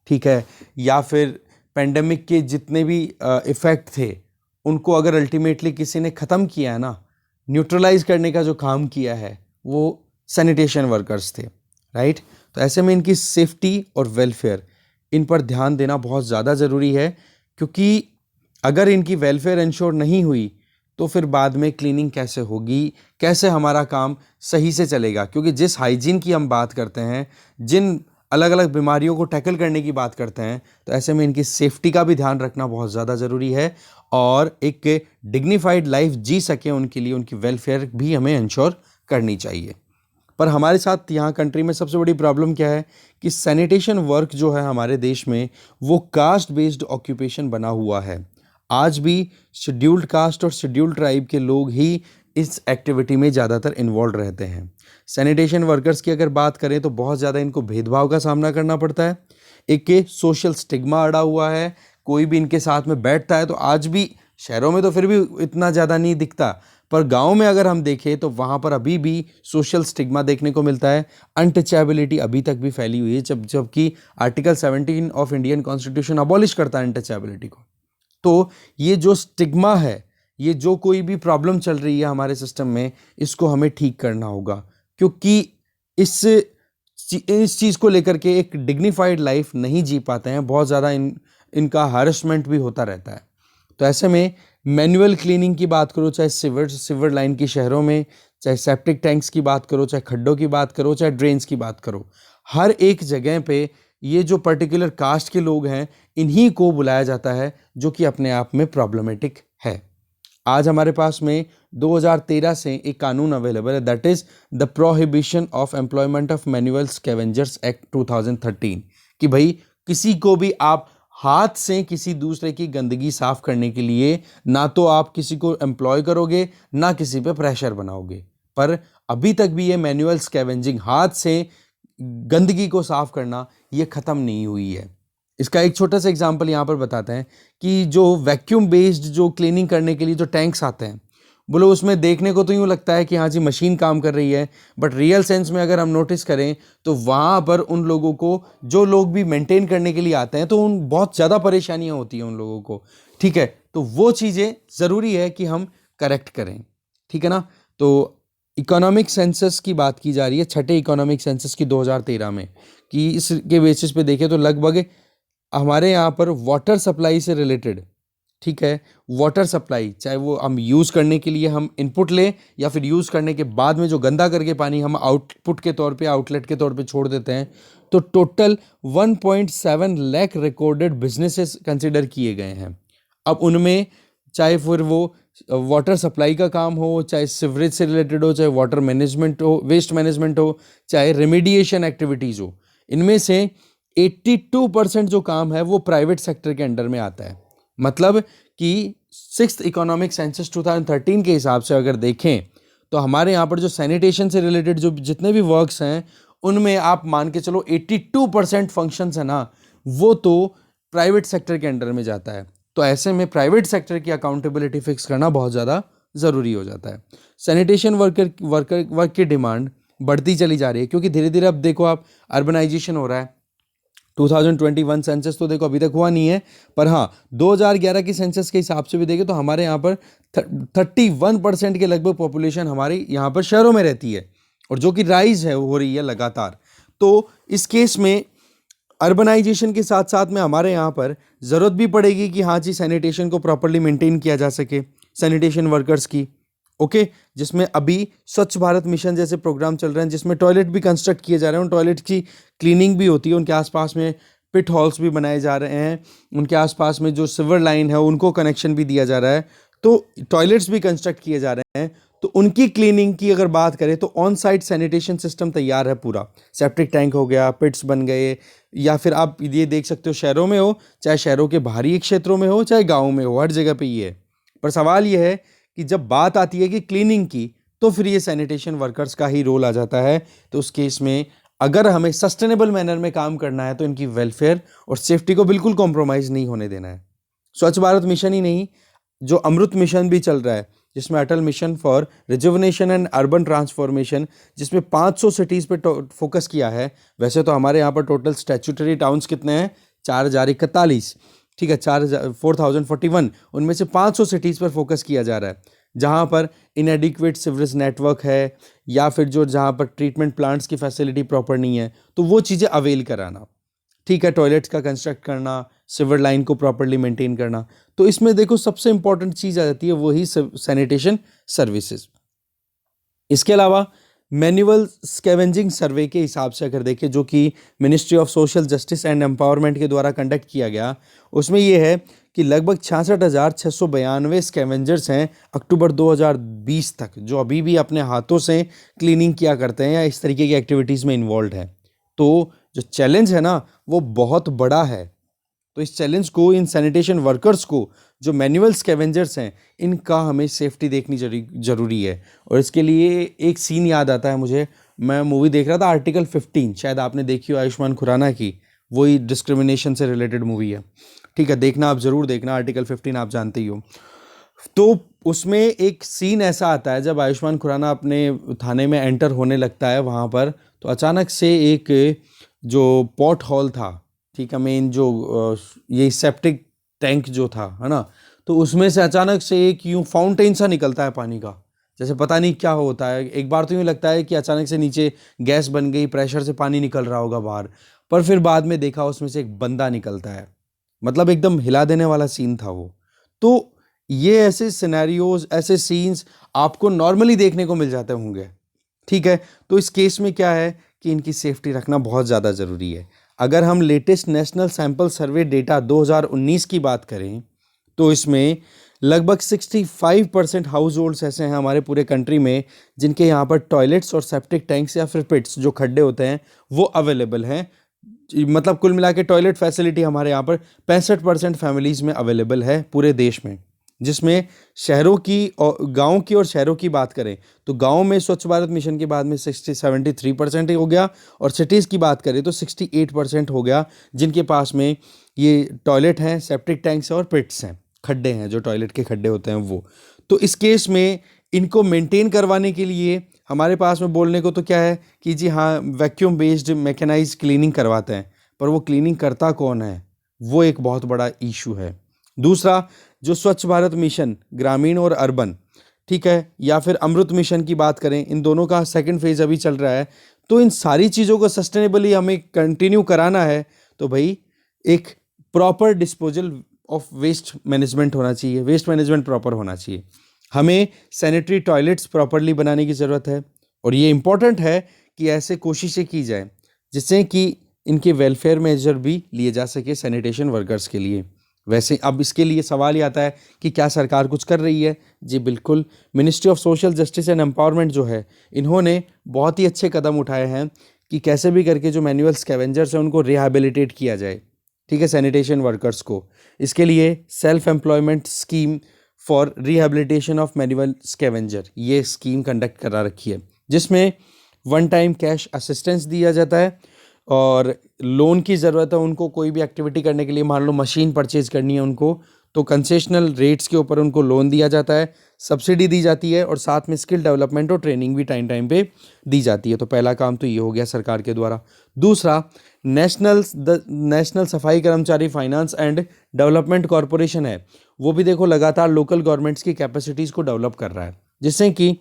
ठीक है, या फिर पेंडेमिक के जितने भी इफ़ेक्ट थे उनको अगर अल्टीमेटली किसी ने ख़त्म किया है ना, न्यूट्रलाइज करने का जो काम किया है, वो सैनिटेशन वर्कर्स थे, राइट। तो ऐसे में इनकी सेफ्टी और वेलफेयर, इन पर ध्यान देना बहुत ज़्यादा ज़रूरी है, क्योंकि अगर इनकी वेलफेयर इंश्योर नहीं हुई तो फिर बाद में क्लीनिंग कैसे होगी, कैसे हमारा काम सही से चलेगा। क्योंकि जिस हाइजीन की हम बात करते हैं, जिन अलग अलग बीमारियों को टैकल करने की बात करते हैं, तो ऐसे में इनकी सेफ्टी का भी ध्यान रखना बहुत ज़्यादा ज़रूरी है, और एक डिग्निफाइड लाइफ जी सकें उनके लिए उनकी वेलफेयर भी हमें इंश्योर करनी चाहिए। पर हमारे साथ यहाँ कंट्री में सबसे बड़ी प्रॉब्लम क्या है कि सैनिटेशन वर्क जो है हमारे देश में, वो कास्ट बेस्ड ऑक्यूपेशन बना हुआ है। आज भी शेड्यूल्ड कास्ट और शेड्यूल्ड ट्राइब के लोग ही इस एक्टिविटी में ज़्यादातर इन्वॉल्व रहते हैं। सैनिटेशन वर्कर्स की अगर बात करें तो बहुत ज़्यादा इनको भेदभाव का सामना करना पड़ता है। एक सोशल स्टिग्मा अड़ा हुआ है, कोई भी इनके साथ में बैठता है तो आज भी शहरों में तो फिर भी इतना ज़्यादा नहीं दिखता, पर गांव में अगर हम देखें तो वहाँ पर अभी भी सोशल स्टिग्मा देखने को मिलता है, अनटचेबिलिटी अभी तक भी फैली हुई है, जबकि article 17 of Indian constitution abolish करता है अनटचेबिलिटी को। तो ये जो स्टिग्मा है, ये जो कोई भी प्रॉब्लम चल रही है हमारे सिस्टम में, इसको हमें ठीक करना होगा, क्योंकि इस चीज़ को लेकर के एक डिग्निफाइड लाइफ नहीं जी पाते हैं, बहुत ज़्यादा इनका हरासमेंट भी होता रहता है। तो ऐसे में मैनुअल क्लीनिंग की बात करो, चाहे सिवर लाइन की शहरों में, चाहे सेप्टिक टैंक्स की बात करो, चाहे खड्डों की बात करो, चाहे ड्रेन्स की बात करो, हर एक जगह पे ये जो पर्टिकुलर कास्ट के लोग हैं, इन्हीं को बुलाया जाता है, जो कि अपने आप में प्रॉब्लमेटिक है। आज हमारे पास में 2013 से एक कानून अवेलेबल है, that is the prohibition of employment of manual scavengers act 2013, कि भाई किसी को भी आप हाथ से किसी दूसरे की गंदगी साफ करने के लिए ना तो आप किसी को एम्प्लॉय करोगे, ना किसी पे प्रेशर बनाओगे। पर अभी तक भी ये मैनुअल स्कैवेंजिंग, हाथ से गंदगी को साफ करना, ये ख़त्म नहीं हुई है। इसका एक छोटा सा एग्जांपल यहाँ पर बताते हैं कि जो वैक्यूम बेस्ड जो क्लीनिंग करने के लिए जो टैंक्स आते हैं, बोलो उसमें देखने को तो यूँ लगता है कि हाँ जी मशीन काम कर रही है, बट रियल सेंस में अगर हम नोटिस करें तो वहाँ पर उन लोगों को, जो लोग भी मेंटेन करने के लिए आते हैं, तो उन बहुत ज़्यादा परेशानियाँ होती हैं उन लोगों को। ठीक है, तो वो चीज़ें ज़रूरी है कि हम करेक्ट करें, ठीक है ना। तो इकोनॉमिक सेंसस की बात की जा रही है, छठे इकोनॉमिक सेंसस की 2013 में, कि इसके बेसिस पे देखें तो लगभग हमारे यहाँ पर वाटर सप्लाई से रिलेटेड, ठीक है, वाटर सप्लाई, चाहे वो हम यूज़ करने के लिए हम इनपुट लें, या फिर यूज़ करने के बाद में जो गंदा करके पानी हम आउटपुट के तौर पे, आउटलेट के तौर पे छोड़ देते हैं, तो total 1.7 lakh recorded businesses consider किए गए हैं। अब उनमें चाहे फिर वो वाटर सप्लाई का काम हो, चाहे सिवरेज से रिलेटेड हो, चाहे वाटर मैनेजमेंट हो, वेस्ट मैनेजमेंट हो, चाहे रेमेडिएशन एक्टिविटीज़ हो, इनमें से 82% जो काम है वो प्राइवेट सेक्टर के अंडर में आता है। मतलब कि सिक्स्थ इकोनॉमिक सेंसस 2013 के हिसाब से अगर देखें तो हमारे यहाँ पर जो सैनिटेशन से रिलेटेड जो जितने भी वर्क्स हैं, उनमें आप मान के चलो 82% फंक्शंस है ना, वो तो प्राइवेट सेक्टर के अंडर में जाता है। तो ऐसे में प्राइवेट सेक्टर की अकाउंटेबिलिटी फिक्स करना बहुत ज़्यादा ज़रूरी हो जाता है। सैनिटेशन वर्क की डिमांड बढ़ती चली जा रही है, क्योंकि धीरे धीरे अब देखो आप, अर्बनाइजेशन हो रहा है। 2021 सेंसस तो देखो अभी तक हुआ नहीं है, पर हाँ 2011 की सेंसस के हिसाब से भी देखें तो हमारे यहाँ पर 31% के लगभग पॉपुलेशन हमारी यहाँ पर शहरों में रहती है, और जो कि राइज है हो रही है लगातार। तो इस केस में अर्बनाइजेशन के साथ साथ में हमारे यहाँ पर ज़रूरत भी पड़ेगी कि हाँ जी सैनिटेशन को प्रॉपर्ली मेंटेन किया जा सके, सैनिटेशन वर्कर्स की, ओके, जिसमें अभी स्वच्छ भारत मिशन जैसे प्रोग्राम चल रहे हैं, जिसमें टॉयलेट भी कंस्ट्रक्ट किए जा रहे हैं, उन टॉयलेट की क्लीनिंग भी होती है, उनके आसपास में पिट हॉल्स भी बनाए जा रहे हैं, उनके आसपास में जो सिवर लाइन है उनको कनेक्शन भी दिया जा रहा है, तो टॉयलेट्स भी कंस्ट्रक्ट किए जा रहे हैं। तो उनकी क्लीनिंग की अगर बात करें तो ऑन साइट सैनिटेशन सिस्टम तैयार है पूरा, सेप्टिक टैंक हो गया, पिट्स बन गए, या फिर आप ये देख सकते हो शहरों में हो, चाहे शहरों के बाहरी क्षेत्रों में हो, चाहे गाँव में हो, हर जगह पर ये है। पर सवाल ये है कि जब बात आती है कि क्लीनिंग की, तो फिर ये सैनिटेशन वर्कर्स का ही रोल आ जाता है। तो उस केस में अगर हमें सस्टेनेबल मैनर में काम करना है तो इनकी वेलफेयर और सेफ्टी को बिल्कुल कॉम्प्रोमाइज़ नहीं होने देना है। स्वच्छ भारत मिशन ही नहीं, जो अमृत मिशन भी चल रहा है, जिसमें Atal mission for rejuvenation and urban transformation, जिसमें 500 सिटीज़ पे फोकस किया है। वैसे तो हमारे यहाँ पर टोटल स्टैट्यूटरी टाउन्स कितने हैं, 4041, ठीक है, 4041, उनमें से 500 सिटीज़ पर फोकस किया जा रहा है, जहाँ पर इनएडिक्वेट सिवरेज नेटवर्क है, या फिर जो जहाँ पर ट्रीटमेंट प्लांट्स की फैसिलिटी प्रॉपर नहीं है, तो वो चीज़ें अवेल कराना, ठीक है, टॉयलेट्स का कंस्ट्रक्ट करना, सिवर लाइन को प्रॉपरली मेंटेन करना। तो इसमें देखो सबसे इंपॉर्टेंट चीज़ आ जाती है वही सैनिटेशन सर्विसेज। इसके अलावा मैनुअल स्कैवेंजिंग सर्वे के हिसाब से अगर देखें, जो कि ministry of social justice and empowerment के द्वारा कंडक्ट किया गया, उसमें यह है कि लगभग 66,692 स्कैवेंजर्स हैं अक्टूबर 2020 तक, जो अभी भी अपने हाथों से क्लीनिंग किया करते हैं या इस तरीके की एक्टिविटीज़ में इन्वॉल्व हैं। तो जो चैलेंज है ना, वो बहुत बड़ा है। तो इस चैलेंज को, इन सैनिटेशन वर्कर्स को, जो मैनुअल स्कैवेंजर्स हैं, इनका हमें सेफ्टी देखनी जरूरी है। और इसके लिए एक सीन याद आता है मुझे, मैं मूवी देख रहा था आर्टिकल 15, शायद आपने देखी हो, आयुष्मान खुराना की, वही डिस्क्रिमिनेशन से रिलेटेड मूवी है, ठीक है, देखना आप ज़रूर देखना, आर्टिकल 15 आप जानते ही हो। तो उसमें एक सीन ऐसा आता है जब आयुष्मान खुराना अपने थाने में एंटर होने लगता है वहाँ पर, तो अचानक से एक जो पॉट हॉल था, ठीक है, मेन जो ये सेप्टिक टैंक जो था, है ना, तो उसमें से अचानक से एक यूं फाउंटेन सा निकलता है पानी का, जैसे पता नहीं क्या होता है। एक बार तो यूं लगता है कि अचानक से नीचे गैस बन गई, प्रेशर से पानी निकल रहा होगा बाहर, पर फिर बाद में देखा उसमें से एक बंदा निकलता है। मतलब एकदम हिला देने वाला सीन था वो। तो ये ऐसे सिनेरियोज, ऐसे सीन्स आपको नॉर्मली देखने को मिल जाते होंगे, ठीक है। तो इस केस में क्या है कि इनकी सेफ्टी रखना बहुत ज़्यादा ज़रूरी है। अगर हम latest national sample survey data 2019 की बात करें, तो इसमें लगभग 65% हाउस होल्ड्स ऐसे हैं हमारे पूरे कंट्री में जिनके यहाँ पर टॉयलेट्स और सेप्टिक टैंक्स या फिर पिट्स जो खड्डे होते हैं वो अवेलेबल हैं। मतलब कुल मिला के टॉयलेट फैसिलिटी हमारे यहाँ पर 65% फैमिलीज़ में अवेलेबल है पूरे देश में। जिसमें शहरों की और गाँव की और शहरों की बात करें तो गाँव में स्वच्छ भारत मिशन के बाद में 73% हो गया, और सिटीज़ की बात करें तो 68% हो गया जिनके पास में ये टॉयलेट हैं, सेप्टिक टैंक्स और पिट्स हैं, खड्डे हैं, जो टॉयलेट के खड्डे होते हैं वो। तो इस केस में इनको मेंटेन करवाने के लिए हमारे पास में बोलने को तो क्या है कि जी हाँ, वैक्यूम बेस्ड मैकेनाइज क्लीनिंग करवाते हैं, पर वो क्लीनिंग करता कौन है, वो एक बहुत बड़ा इशू है। दूसरा, जो स्वच्छ भारत मिशन ग्रामीण और अर्बन, ठीक है, या फिर अमृत मिशन की बात करें, इन दोनों का सेकंड फेज अभी चल रहा है। तो इन सारी चीज़ों को सस्टेनेबली हमें कंटिन्यू कराना है तो भाई एक proper disposal of waste management होना चाहिए, वेस्ट मैनेजमेंट प्रॉपर होना चाहिए। हमें सैनिटरी टॉयलेट्स प्रॉपरली बनाने की ज़रूरत है, और ये इम्पॉर्टेंट है कि ऐसे कोशिशें की जाए जिससे कि इनके वेलफेयर मेजर भी लिए जा सके सैनिटेशन वर्कर्स के लिए। वैसे अब इसके लिए सवाल ये आता है कि क्या सरकार कुछ कर रही है? जी बिल्कुल, ministry of social justice and empowerment जो है, इन्होंने बहुत ही अच्छे कदम उठाए हैं कि कैसे भी करके जो मैनुअल स्कैवेंजर्स हैं उनको रिहैबिलिटेट किया जाए, ठीक है, सैनिटेशन वर्कर्स को। इसके लिए self employment scheme for rehabilitation of manual scavenger, ये स्कीम कंडक्ट करा रखी है, जिसमें वन टाइम कैश असिस्टेंस दिया जाता है, और लोन की ज़रूरत है उनको कोई भी एक्टिविटी करने के लिए। मान लो मशीन परचेज करनी है उनको, तो कंसेशनल रेट्स के ऊपर उनको लोन दिया जाता है, सब्सिडी दी जाती है, और साथ में स्किल डेवलपमेंट और ट्रेनिंग भी टाइम टाइम पे दी जाती है। तो पहला काम तो ये हो गया सरकार के द्वारा। दूसरा, नेशनल सफाई कर्मचारी फाइनेंस एंड डेवलपमेंट कॉरपोरेशन है, वो भी देखो लगातार लोकल गवर्नमेंट्स की कैपेसिटीज़ को डेवलप कर रहा है, जिससे कि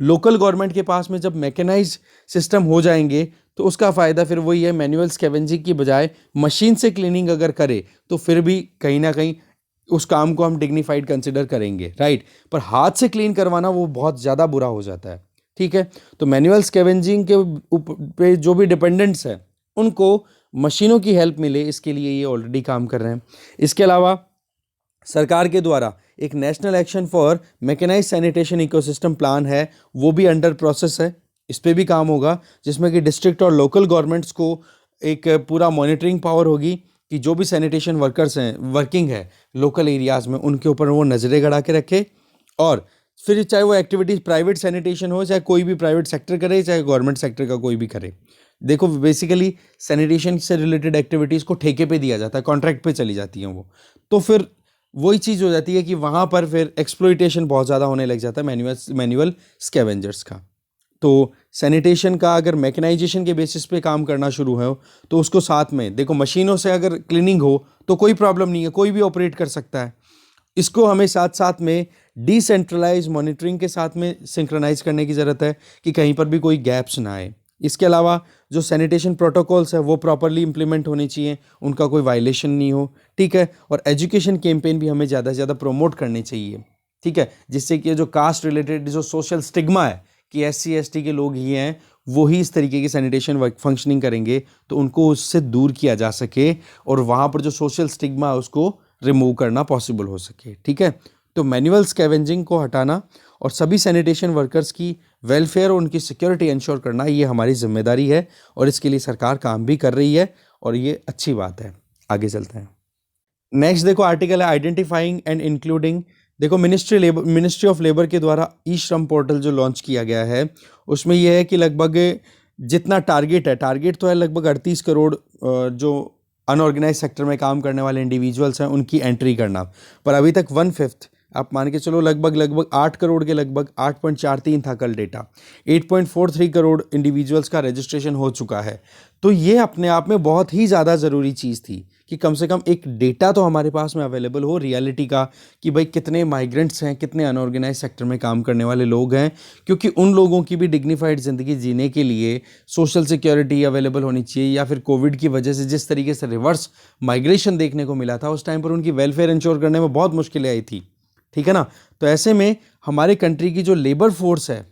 लोकल गवर्नमेंट के पास में जब मैकेनाइज सिस्टम हो जाएंगे तो उसका फ़ायदा फिर वही है, मैनुअल स्कैवेंजिंग की बजाय मशीन से क्लीनिंग अगर करे तो फिर भी कहीं ना कहीं उस काम को हम डिग्निफाइड कंसिडर करेंगे, राइट। पर हाथ से क्लीन करवाना वो बहुत ज़्यादा बुरा हो जाता है, ठीक है। तो मैनुअल स्कैवेंजिंग के पे जो भी डिपेंडेंट्स हैं उनको मशीनों की हेल्प मिले, इसके लिए ये ऑलरेडी काम कर रहे हैं। इसके अलावा सरकार के द्वारा एक national action for mechanise sanitation ecosystem plan है, वो भी अंडर प्रोसेस है, इस पर भी काम होगा, जिसमें कि डिस्ट्रिक्ट और लोकल गवर्नमेंट्स को एक पूरा मॉनिटरिंग पावर होगी कि जो भी सैनिटेशन वर्कर्स हैं, वर्किंग है लोकल एरियाज़ में, उनके ऊपर वो नज़रें गड़ा के रखे। और फिर चाहे वो एक्टिविटीज़ प्राइवेट सैनिटेशन हो, चाहे कोई भी प्राइवेट सेक्टर करे, चाहे गवर्नमेंट सेक्टर का कोई भी करे। देखो बेसिकली सैनिटेशन से रिलेटेड एक्टिविटीज़ को ठेके पे दिया जाता है, कॉन्ट्रैक्ट पे चली जाती हैं वो, तो फिर वही चीज़ हो जाती है कि वहाँ पर फिर एक्सप्लॉइटेशन बहुत ज़्यादा होने लग जाता है मैनुअल स्कैवेंजर्स का। तो सैनिटेशन का अगर मैकेनाइजेशन के बेसिस पे काम करना शुरू हो तो उसको साथ में देखो, मशीनों से अगर क्लीनिंग हो तो कोई प्रॉब्लम नहीं है, कोई भी ऑपरेट कर सकता है। इसको हमें साथ साथ में डिसेंट्रलाइज मॉनिटरिंग के साथ में सिंक्रोनाइज करने की ज़रूरत है कि कहीं पर भी कोई गैप्स ना आए। इसके अलावा जो सैनिटेशन प्रोटोकॉल्स है वो प्रॉपरली इंप्लीमेंट होने चाहिए, उनका कोई वायलेशन नहीं हो, ठीक है। और एजुकेशन कैंपेन भी हमें ज़्यादा से ज़्यादा प्रमोट करने चाहिए, ठीक है, जिससे कि जो कास्ट रिलेटेड जो सोशल स्टिग्मा है कि SC ST के लोग ही हैं वो ही इस तरीके की सैनिटेशन वर्क फंक्शनिंग करेंगे, तो उनको उससे दूर किया जा सके और वहाँ पर जो सोशल स्टिग्मा है उसको रिमूव करना पॉसिबल हो सके, ठीक है। तो मैनुअल स्कैवेंजिंग को हटाना और सभी सैनिटेशन वर्कर्स की वेलफेयर और उनकी सिक्योरिटी इंश्योर करना, ये हमारी जिम्मेदारी है, और इसके लिए सरकार काम भी कर रही है, और ये अच्छी बात है। आगे चलते हैं। नेक्स्ट देखो आर्टिकल है आइडेंटिफाइंग एंड इंक्लूडिंग। देखो मिनिस्ट्री ऑफ लेबर के द्वारा ई श्रम पोर्टल जो लॉन्च किया गया है, उसमें यह है कि लगभग जितना टारगेट तो है लगभग 38 करोड़ जो अनऑर्गेनाइज सेक्टर में काम करने वाले इंडिविजुअल्स हैं उनकी एंट्री करना, पर अभी तक 1/5 आप मान के चलो लगभग 8 करोड़ के लगभग 8.43 था कल डेटा। 8.43 करोड़ इंडिविजुअल्स का रजिस्ट्रेशन हो चुका है। तो ये अपने आप में बहुत ही ज़्यादा ज़रूरी चीज़ थी कि कम से कम एक डेटा तो हमारे पास में अवेलेबल हो रियलिटी का, कि भाई कितने माइग्रेंट्स हैं, कितने अनऑर्गेनाइज सेक्टर में काम करने वाले लोग हैं, क्योंकि उन लोगों की भी डिग्निफाइड ज़िंदगी जीने के लिए सोशल सिक्योरिटी अवेलेबल होनी चाहिए। या फिर कोविड की वजह से जिस तरीके से रिवर्स माइग्रेशन देखने को मिला था, उस टाइम पर उनकी वेलफेयर इंश्योर करने में बहुत मुश्किलें आई थी, ठीक है ना। तो ऐसे में हमारे कंट्री की जो लेबर फोर्स है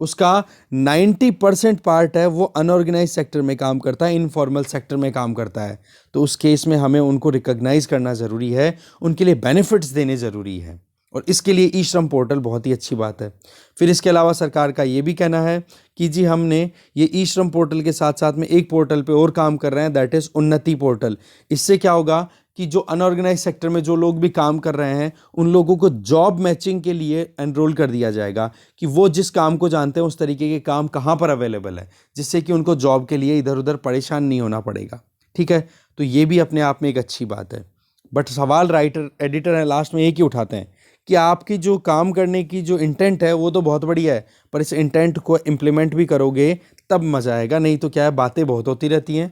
उसका 90% पार्ट है वो अनऑर्गेनाइज सेक्टर में काम करता है, इनफॉर्मल सेक्टर में काम करता है। तो उस केस में हमें उनको रिकॉग्नाइज करना ज़रूरी है, उनके लिए बेनिफिट्स देने ज़रूरी है, और इसके लिए ई श्रम पोर्टल बहुत ही अच्छी बात है। फिर इसके अलावा सरकार का ये भी कहना है कि जी हमने ये ई श्रम पोर्टल के साथ साथ में एक पोर्टल पे और काम कर रहे हैं, दैट इज़ उन्नति पोर्टल। इससे क्या होगा कि जो अनऑर्गेनाइज सेक्टर में जो लोग भी काम कर रहे हैं उन लोगों को जॉब मैचिंग के लिए एनरोल कर दिया जाएगा, कि वो जिस काम को जानते हैं उस तरीके के काम कहाँ पर अवेलेबल है, जिससे कि उनको जॉब के लिए इधर उधर परेशान नहीं होना पड़ेगा, ठीक है। तो ये भी अपने आप में एक अच्छी बात है। बट सवाल राइटर एडिटर है लास्ट में एक ही उठाते हैं कि आपकी जो काम करने की जो इंटेंट है वो तो बहुत बढ़िया है, पर इस इंटेंट को इम्प्लीमेंट भी करोगे तब मज़ा आएगा। नहीं तो क्या है, बातें बहुत होती रहती हैं,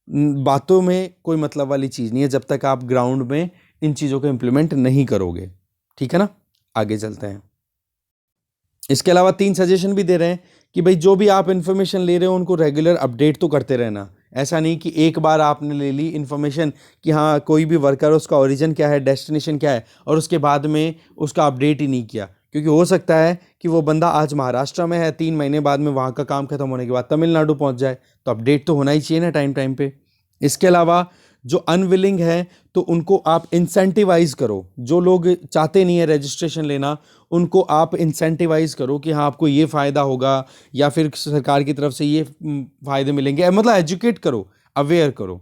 बातों में कोई मतलब वाली चीज़ नहीं है जब तक आप ग्राउंड में इन चीज़ों को इम्प्लीमेंट नहीं करोगे, ठीक है ना। आगे चलते हैं। इसके अलावा 3 सजेशन भी दे रहे हैं कि भाई जो भी आप इन्फॉर्मेशन ले रहे हो उनको रेगुलर अपडेट तो करते रहना। ऐसा नहीं कि एक बार आपने ले ली इन्फॉर्मेशन कि हाँ कोई भी वर्कर उसका ओरिजिन क्या है, डेस्टिनेशन क्या है, और उसके बाद में उसका अपडेट ही नहीं किया, क्योंकि हो सकता है कि वो बंदा आज महाराष्ट्र में है, 3 महीने बाद में वहाँ का काम खत्म होने के बाद तमिलनाडु पहुँच जाए, तो अपडेट तो होना ही चाहिए ना टाइम टाइम पे। इसके अलावा जो अनविलिंग है तो उनको आप इंसेंटिवाइज करो, जो लोग चाहते नहीं है रजिस्ट्रेशन लेना उनको आप इंसेंटिवाइज करो कि हाँ आपको ये फ़ायदा होगा या फिर सरकार की तरफ से ये फ़ायदे मिलेंगे, मतलब एजुकेट करो, अवेयर करो।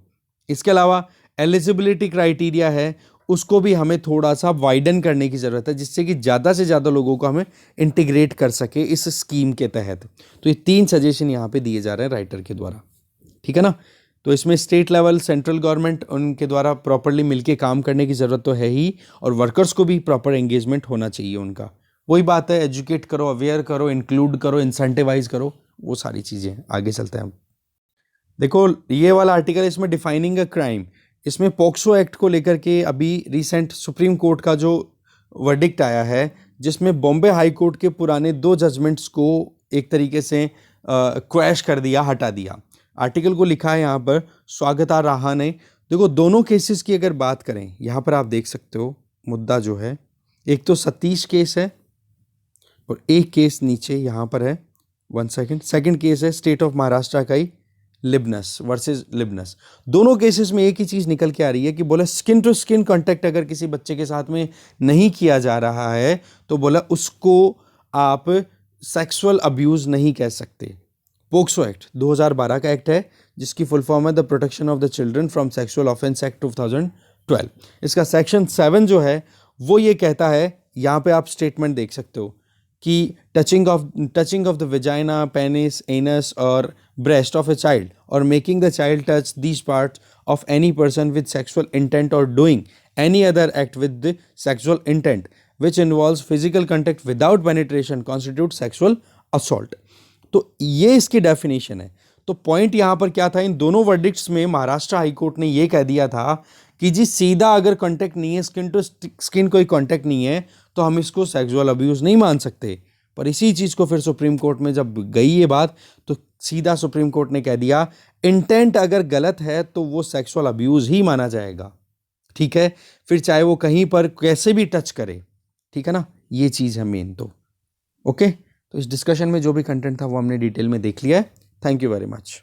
इसके अलावा एलिजिबिलिटी क्राइटेरिया है उसको भी हमें थोड़ा सा वाइडन करने की ज़रूरत है, जिससे कि ज़्यादा से ज़्यादा लोगों को हमें इंटीग्रेट कर सके इस स्कीम के तहत। तो ये 3 सजेशन यहाँ पे दिए जा रहे हैं राइटर के द्वारा, ठीक है ना। तो इसमें स्टेट लेवल सेंट्रल गवर्नमेंट उनके द्वारा प्रॉपरली मिलके काम करने की ज़रूरत तो है ही, और वर्कर्स को भी प्रॉपर एंगेजमेंट होना चाहिए उनका। वही बात है, एजुकेट करो, अवेयर करो, इंक्लूड करो, इंसेंटिवाइज करो, वो सारी चीज़ें। आगे चलते हैं हम। देखो ये वाला आर्टिकल, इसमें डिफाइनिंग अ क्राइम, इसमें पॉक्सो एक्ट को लेकर के अभी रिसेंट सुप्रीम कोर्ट का जो वर्डिक्ट आया है, जिसमें बॉम्बे हाई कोर्ट के पुराने 2 जजमेंट्स को एक तरीके से क्वैश कर दिया, हटा दिया। आर्टिकल को लिखा है यहाँ पर स्वागता राहा ने। देखो दोनों केसेस की अगर बात करें, यहाँ पर आप देख सकते हो मुद्दा जो है, एक तो सतीश केस है और एक केस नीचे यहाँ पर है, 1 सेकेंड, सेकेंड केस है स्टेट ऑफ महाराष्ट्र का ही, लिबनस वर्सेस लिबनस। दोनों केसेस में एक ही चीज़ निकल के आ रही है कि बोला स्किन टू स्किन कांटेक्ट अगर किसी बच्चे के साथ में नहीं किया जा रहा है तो बोला उसको आप सेक्सुअल अब्यूज़ नहीं कह सकते। पोक्सो एक्ट 2012 का एक्ट है, जिसकी फुल फॉर्म है the protection of the children from sexual offence act 2012। इसका सेक्शन 7 जो है वो ये कहता है, यहाँ पे आप स्टेटमेंट देख सकते हो कि touching of the vagina, penis, anus और ब्रेस्ट ऑफ ए चाइल्ड और making the child touch these parts of any person with sexual intent और doing any other act with sexual intent which involves physical contact without penetration constitute sexual assault. तो ये इसकी definition है। तो point यहाँ पर क्या था, इन दोनों वर्डिक्ट्स में महाराष्ट्र हाई कोर्ट ने ये कह दिया था कि जी सीधा अगर कांटेक्ट नहीं है, स्किन टू स्किन कोई कांटेक्ट नहीं है, तो हम इसको सेक्सुअल अब्यूज़ नहीं मान सकते। पर इसी चीज़ को फिर सुप्रीम कोर्ट में जब गई ये बात, तो सीधा सुप्रीम कोर्ट ने कह दिया इंटेंट अगर गलत है तो वो सेक्सुअल अब्यूज़ ही माना जाएगा, ठीक है। फिर चाहे वो कहीं पर कैसे भी टच करे, ठीक है ना, ये चीज़ है मेन। तो ओके, तो इस डिस्कशन में जो भी कंटेंट था वो हमने डिटेल में देख लिया है। Thank you very much.